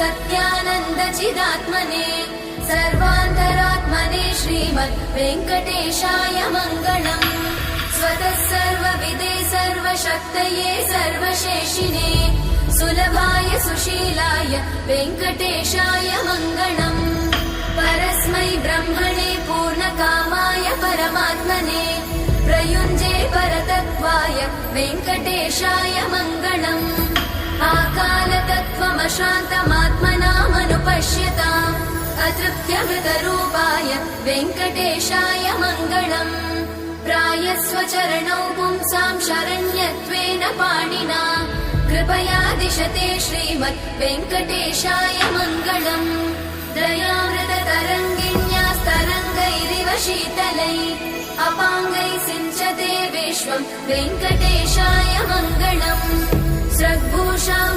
सत्यानन्दचिदात्मने सर्वान्तरात्मने श्रीमद् वेङ्कटेशाय मङ्गलम्। स्वतः सर्वविदे सर्वशक्तये सर्वशेषिने सुलभाय सुशीलाय वेङ्कटेशाय मङ्गलम्। परस्मै ब्रह्मणे पूर्णकामाय परमात्मने प्रयुञ्जे परतत्त्वाय वेङ्कटेशाय मङ्गलम्। आकालतत्त्वमशान्तमात्मनामनुपश्यताम् अतृप्त्यमृतरूपाय वेङ्कटेशाय मङ्गलम्। प्रायस्वचरणौ पुंसां शरण्यत्वेन पाणिना कृपया दिशते श्रीमद् वेङ्कटेशाय मङ्गलम्। दयामृततरङ्गिण्यास्तरङ्गैरिव शीतलै अपाङ्गैः सिञ्चते विश्वं वेङ्कटेशाय मङ्गलम्। स्रग्भूषां